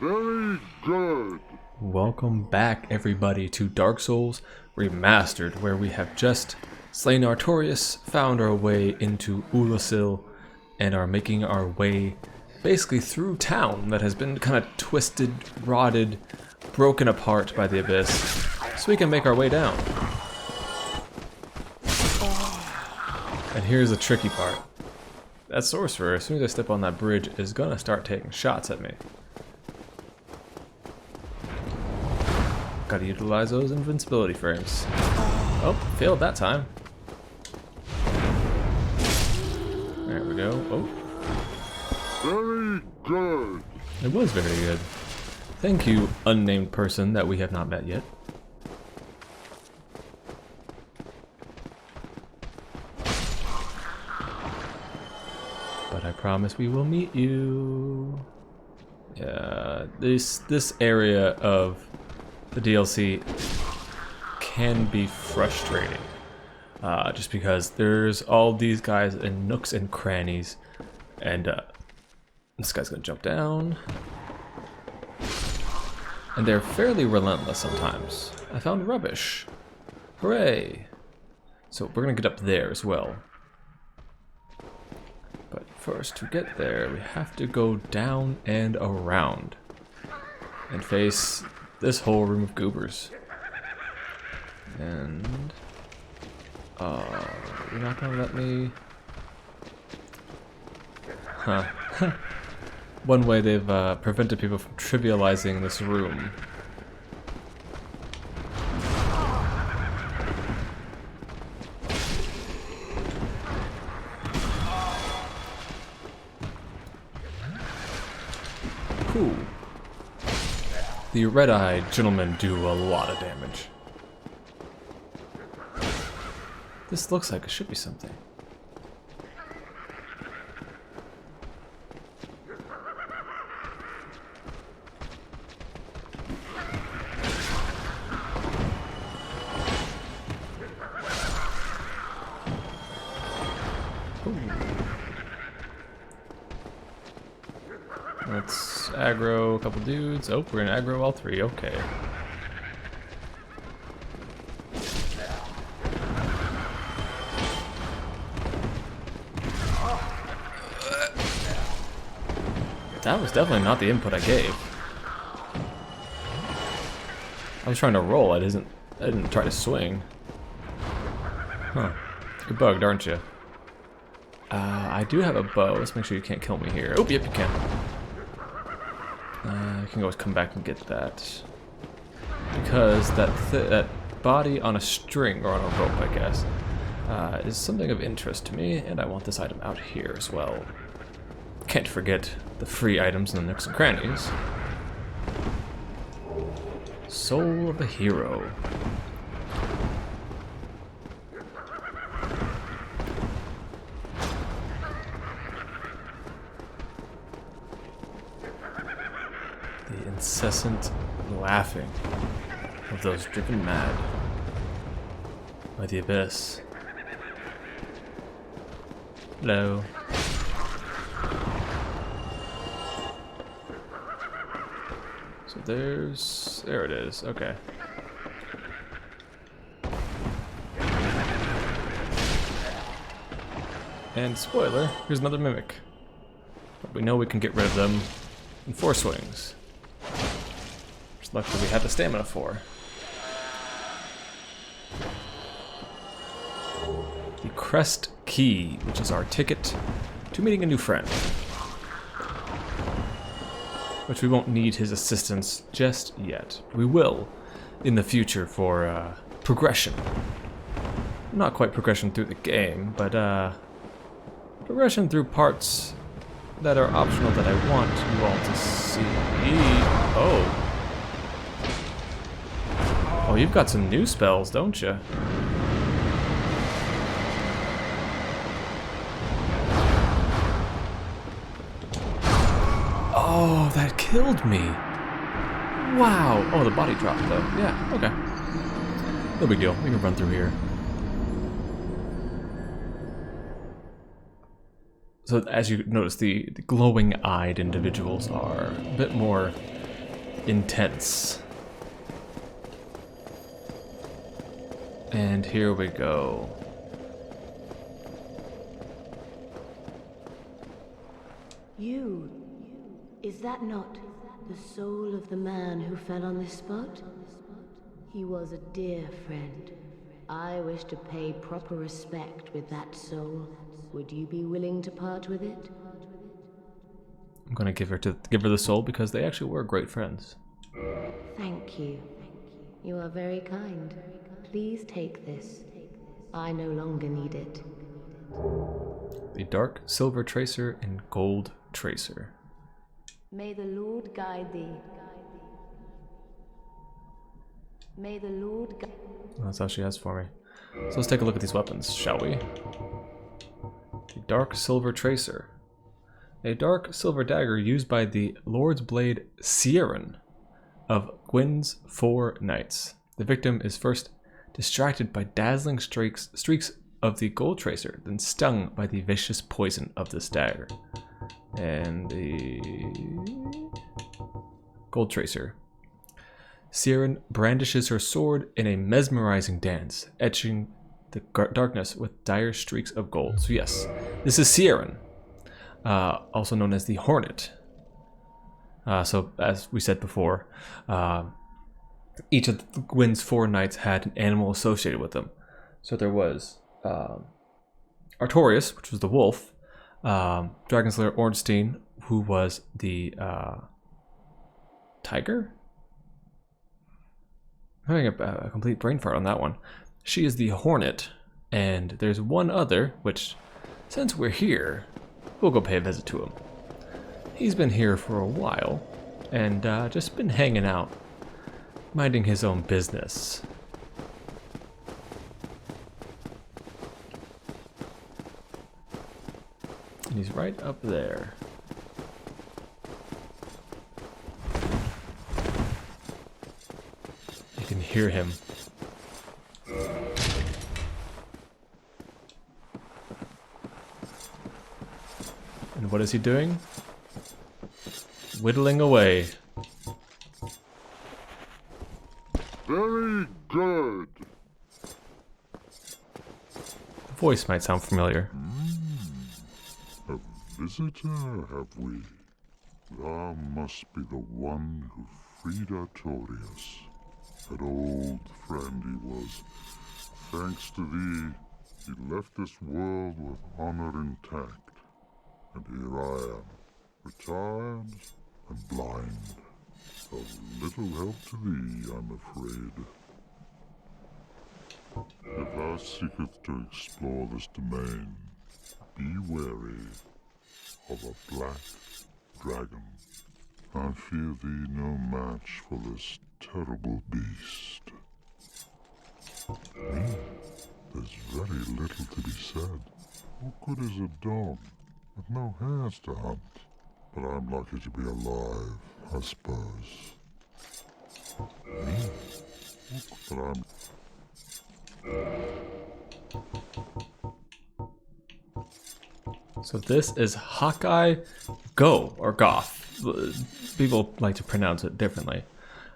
Very good. Welcome back, everybody, to Dark Souls Remastered, where we have just slain Artorias, found our way into Ulasil, and are making our way basically through town that has been kind of twisted, rotted, broken apart by the Abyss, so we can make our way down. And here's the tricky part. That sorcerer, as soon as I step on that bridge, is gonna start taking shots at me. Gotta utilize those invincibility frames. Oh, failed that time. There we go. Oh. Very good. It was very good. Thank you, unnamed person that we have not met yet. But I promise we will meet you. Yeah, this area of the DLC can be frustrating. Just because there's all these guys in nooks and crannies, and this guy's gonna jump down. And they're fairly relentless sometimes. I found rubbish. Hooray! So we're gonna get up there as well. But first, to get there, we have to go down and around and face this whole room of goobers. And you're not gonna let me. Huh. One way they've prevented people from trivializing this room. Cool. The red-eyed gentlemen do a lot of damage. This looks like it should be something. Let's aggro a couple dudes. Oh, we're gonna aggro all three. Okay. That was definitely not the input I gave. I was trying to roll. I didn't try to swing. Huh. You're bugged, aren't you? I do have a bow. Let's make sure you can't kill me here. Oh, yep, you can. You can always come back and get that. Because that body on a string, or on a rope, I guess, is something of interest to me, and I want this item out here as well. Can't forget the free items in the nooks and crannies. Soul of a hero. The incessant laughing of those driven mad by the Abyss. Hello. So there it is, okay. And spoiler, here's another mimic. But we know we can get rid of them in 4 swings. Which luckily we had the stamina for. The Crest Key, which is our ticket to meeting a new friend. Which we won't need his assistance just yet. We will in the future for progression. Not quite progression through the game, but progression through parts that are optional that I want you all to see. Oh. Oh, you've got some new spells, don't you? Oh, that killed me. Wow. Oh, the body dropped though. Yeah, okay. No big deal. We can run through here. So as you notice, the glowing-eyed individuals are a bit more intense. And here we go. You, is that not the soul of the man who fell on this spot? He was a dear friend. I wish to pay proper respect with that soul. Would you be willing to part with it? I'm gonna give her the soul because they actually were great friends. Thank you. You are very kind. Please take this. I no longer need it. The Dark Silver Tracer and Gold Tracer. May the Lord guide thee. May the Lord guide. That's all she has for me. So let's take a look at these weapons, shall we? The Dark Silver Tracer. A dark silver dagger used by the Lord's Blade Sieran of Gwyn's 4 Knights. The victim is first distracted by dazzling streaks of the Gold Tracer, then stung by the vicious poison of this dagger. And the Gold Tracer. Sieran brandishes her sword in a mesmerizing dance, etching the darkness with dire streaks of gold. So yes, this is Sieran, also known as the Hornet. So as we said before, each of Gwyn's 4 knights had an animal associated with them. So there was Artorias, which was the wolf, Dragonslayer Ornstein, who was the tiger? I'm having a complete brain fart on that one. She is the Hornet, and there's one other, which, since we're here, we'll go pay a visit to him. He's been here for a while, and just been hanging out, minding his own business. And he's right up there. You can hear him. And what is he doing? Whittling away. Very good. The voice might sound familiar. A visitor, have we? Thou must be the one who freed Artorias. An old friend he was. Thanks to thee, he left this world with honor intact. And here I am, retired and blind. Of little help to thee, I'm afraid. If thou seekest to explore this domain, be wary of a black dragon. I fear thee no match for this terrible beast. There's very little to be said. What good is a dog with no hairs to hunt? But I'm lucky to be alive, I suppose. But I'm... So this is Hawkeye Go, or Goth. People like to pronounce it differently.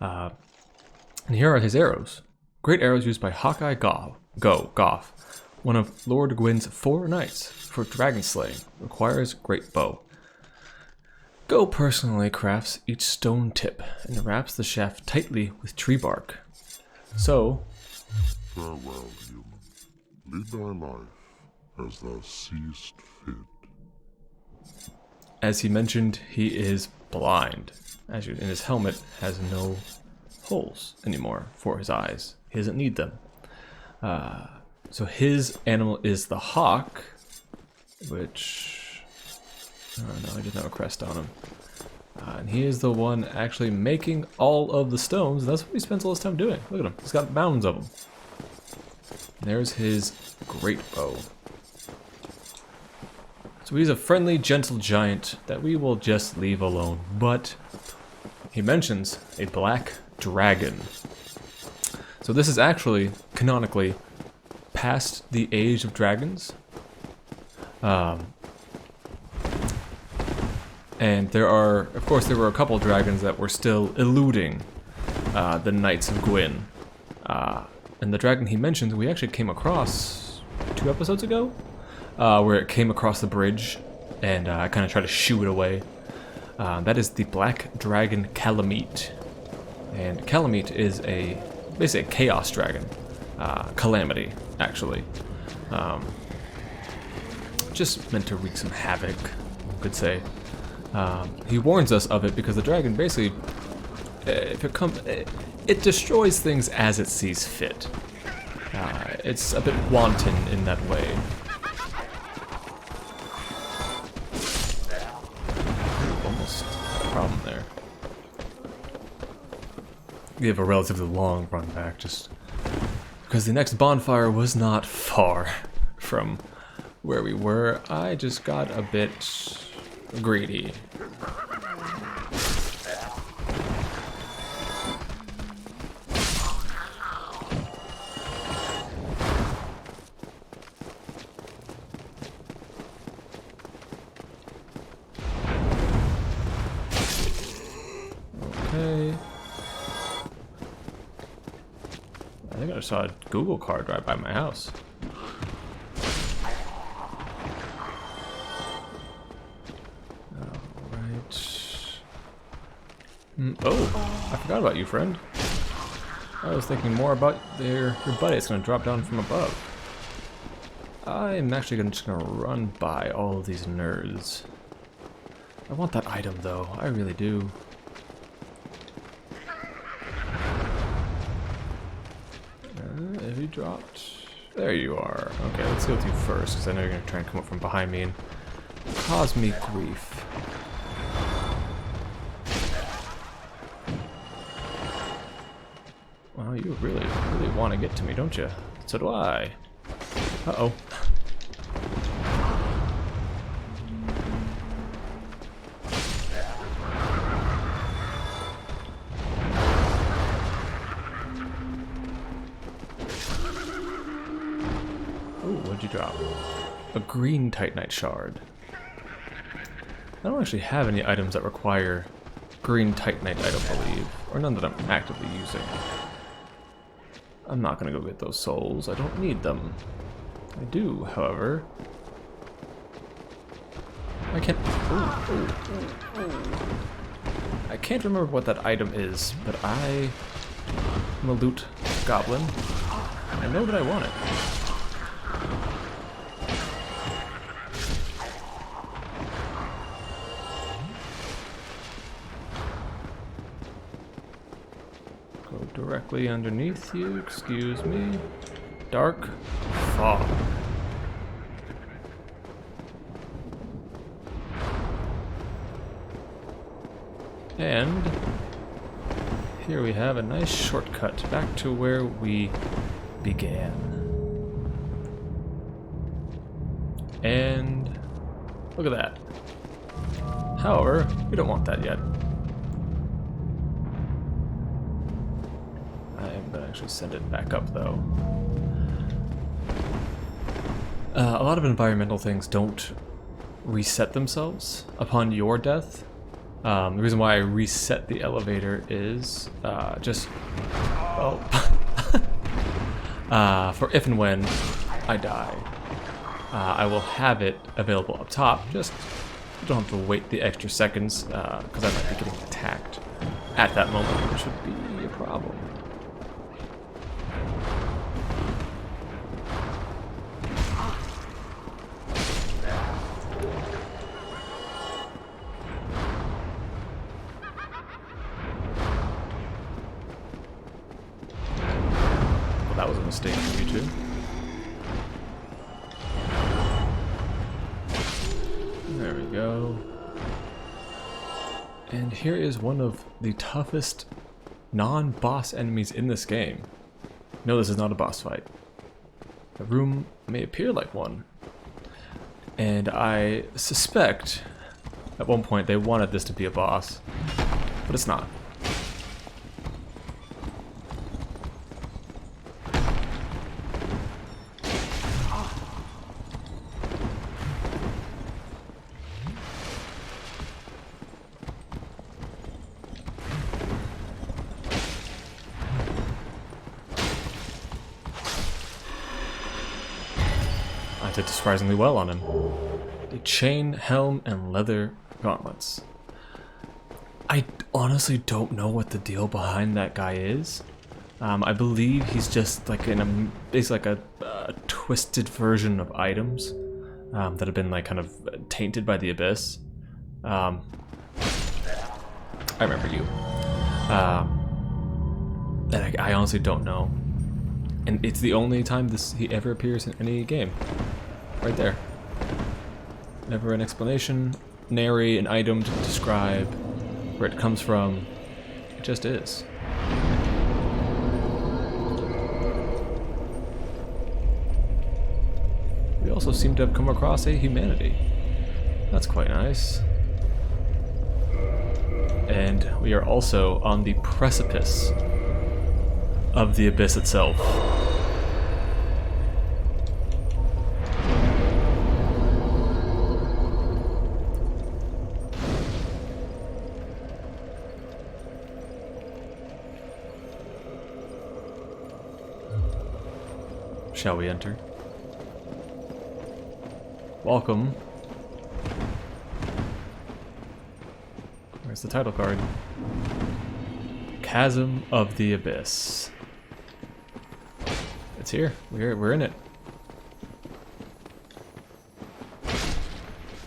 And here are his arrows. Great arrows used by Hawkeye Goth, one of Lord Gwyn's 4 knights for dragon slaying. Requires great bow. Go personally crafts each stone tip and wraps the shaft tightly with tree bark. So, Farewell, human. Lead thy life as thou seest fit. as he mentioned, he is blind. As you, and his helmet has no holes anymore for his eyes. He doesn't need them. So his animal is the hawk, which, I don't know, he doesn't have a crest on him. And he is the one actually making all of the stones, and that's what he spends all his time doing. Look at him, he's got mounds of them. And there's his great bow. So he's a friendly, gentle giant that we will just leave alone. But he mentions a black dragon. So this is actually, canonically, past the age of dragons. And there are, of course, there were a couple dragons that were still eluding the Knights of Gwyn. And the dragon he mentioned, we actually came across 2 episodes ago, where it came across the bridge, and I kind of tried to shoo it away. That is the Black Dragon Calamite. And Calamite is basically a chaos dragon. Calamity, actually. Just meant to wreak some havoc, you could say. He warns us of it because the dragon basically, if it comes, it destroys things as it sees fit. It's a bit wanton in that way. Ooh, almost had a problem there. We have a relatively long run back, just because the next bonfire was not far from where we were. I just got a bit greedy. Okay. I think I saw a Google card right by my house. Oh, I forgot about you, friend. I was thinking more about your buddy. It's going to drop down from above. I'm actually just going to run by all of these nerds. I want that item, though. I really do. Have you dropped? There you are. Okay, let's go with you first, because I know you're going to try and come up from behind me and cause me grief. Well, you really want to get to me, don't you? So do I. Uh-oh. Ooh, what'd you drop? A green Titanite shard. I don't actually have any items that require green Titanite, I don't believe. Or none that I'm actively using. I'm not gonna go get those souls. I don't need them. I do, however. I can't. I can't remember what that item is, but I am a loot goblin. I know that I want it. Directly underneath you, excuse me. Dark fog. And here we have a nice shortcut back to where we began. And look at that. However, we don't want that yet. Actually send it back up though. A lot of environmental things don't reset themselves upon your death. The reason why I reset the elevator is just for if and when I die. I will have it available up top. Just you don't have to wait the extra seconds because I might be getting attacked at that moment, which would be a problem. That was a mistake for you too. There we go. And here is one of the toughest non-boss enemies in this game. No, this is not a boss fight. The room may appear like one. And I suspect at one point they wanted this to be a boss, but it's not. did surprisingly well on him. The chain, helm, and leather gauntlets. I honestly don't know what the deal behind that guy is. I believe he's just like he's like a twisted version of items that have been like kind of tainted by the abyss. I remember you. And I honestly don't know. And it's the only time he ever appears in any game. Right there. Never an explanation, nary an item to describe where it comes from. It just is. We also seem to have come across a humanity. That's quite nice. And we are also on the precipice of the abyss itself. Shall we enter? Welcome. Where's the title card? Chasm of the Abyss. It's here. We're in it.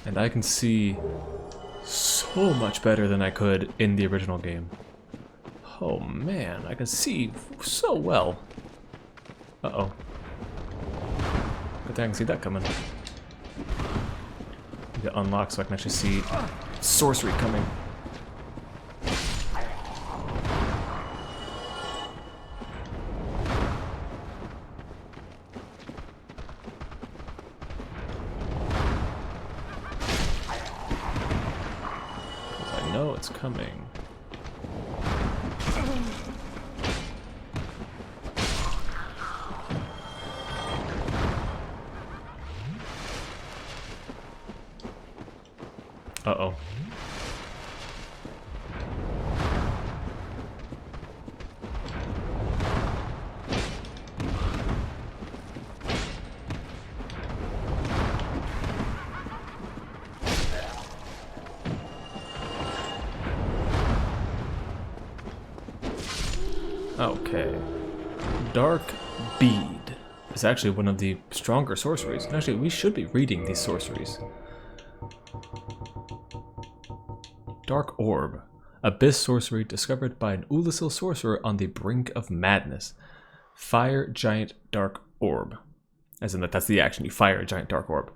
And I can see so much better than I could in the original game. Oh man, I can see so well. Uh-oh. Good thing I can see that coming. Need to unlock so I can actually see sorcery coming. I know it's coming. Uh-oh. Okay. Dark Bead is actually one of the stronger sorceries. Actually, we should be reading these sorceries. Dark Orb. Abyss sorcery discovered by an Ulasil sorcerer on the brink of madness. Fire giant dark orb. As in that's the action, you fire a giant dark orb.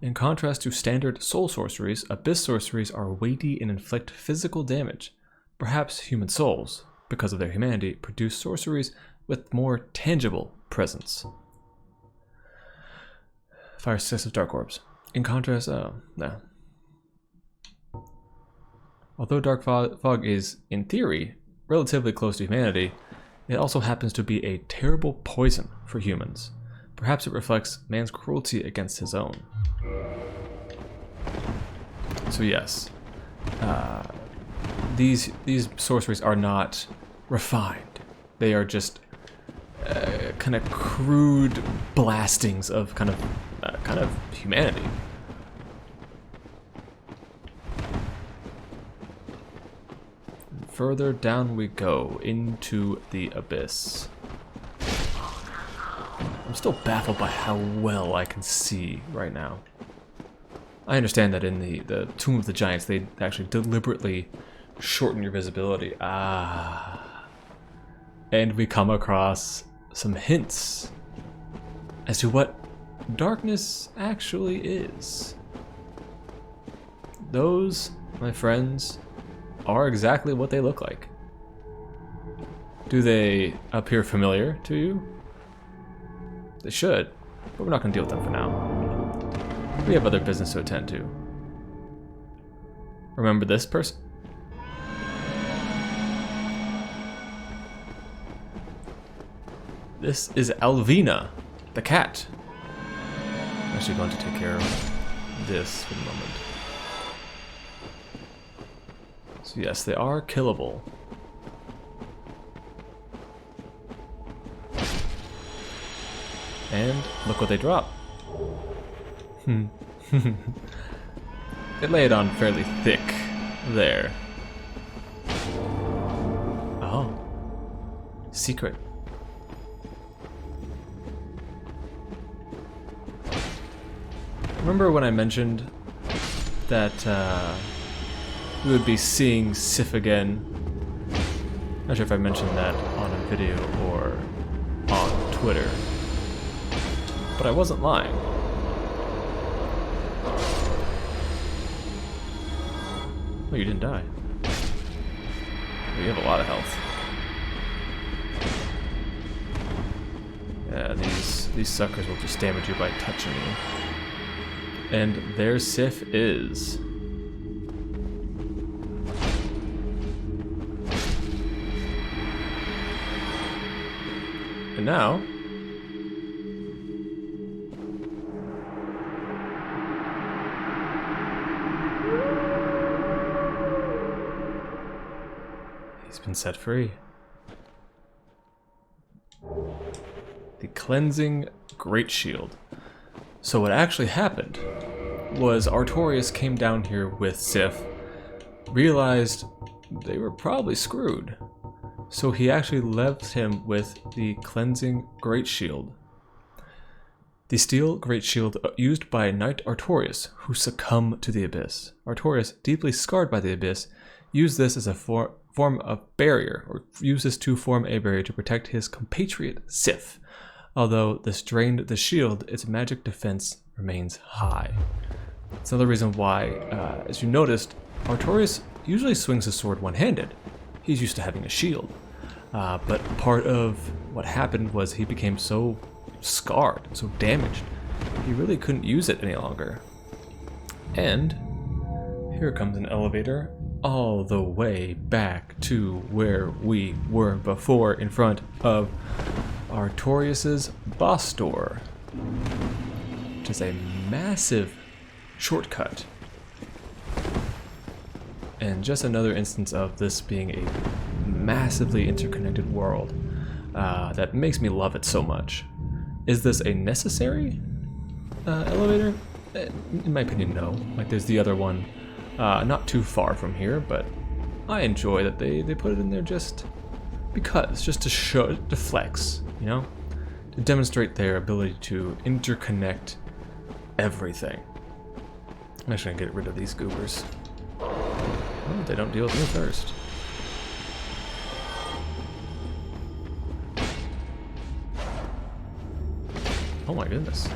In contrast to standard soul sorceries, abyss sorceries are weighty and inflict physical damage. Perhaps human souls, because of their humanity, produce sorceries with more tangible presence. Fire successive dark orbs. In contrast, no. Although Dark Fog is, in theory, relatively close to humanity, it also happens to be a terrible poison for humans. Perhaps it reflects man's cruelty against his own. So yes, these sorceries are not refined. They are just kind of crude blastings of kind of humanity. Further down we go into the abyss. I'm still baffled by how well I can see right now. I understand that in the Tomb of the Giants, they actually deliberately shorten your visibility. And we come across some hints as to what darkness actually is. Those, my friends, are exactly what they look like. Do they appear familiar to you? They should, but we're not going to deal with them for now. We have other business to attend to. Remember this person? This is Alvina, the cat. I'm actually going to take care of this for the moment. So yes, they are killable. And look what they drop. They lay it on fairly thick there. Oh. Secret. Remember when I mentioned that we would be seeing Sif again? Not sure if I mentioned that on a video or on Twitter, but I wasn't lying. Oh, you didn't die. Oh, you have a lot of health. Yeah, these suckers will just damage you by touching you. And there Sif is. And now he's been set free. The cleansing great shield. So what actually happened was Artorias came down here with Sif, realized they were probably screwed. So he actually left him with the cleansing great shield. The steel great shield used by Knight Artorias, who succumbed to the abyss. Artorias, deeply scarred by the abyss, used this as a form of barrier, or uses to form a barrier to protect his compatriot Sif. Although this drained the shield, its magic defense remains high. It's another reason why, as you noticed, Artorias usually swings his sword one-handed. He's used to having a shield. But part of what happened was he became so scarred, so damaged, he really couldn't use it any longer. And here comes an elevator all the way back to where we were before, in front of Artorias' boss door, which is a massive shortcut. And just another instance of this being a massively interconnected world that makes me love it so much. Is this a necessary elevator? In my opinion, no. Like, there's the other one not too far from here, but I enjoy that they put it in there just because, just to show, to flex, you know? To demonstrate their ability to interconnect everything. I'm actually gonna get rid of these goobers. Oh, they don't deal with me first. Oh my goodness.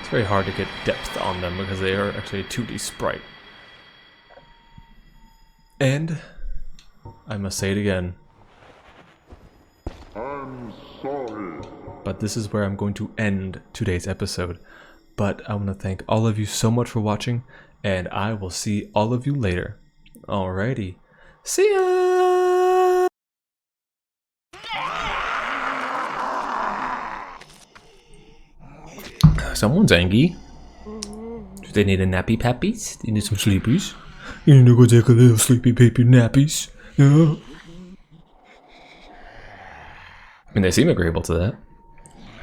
It's very hard to get depth on them because they are actually a 2D sprite. And I must say it again. I'm sorry. But this is where I'm going to end today's episode. But I want to thank all of you so much for watching, and I will see all of you later. Alrighty. See ya! Someone's angry. Do they need a nappy pappies? They need some sleepies? You need to go take a little sleepy baby nappies. Yeah. I mean, they seem agreeable to that.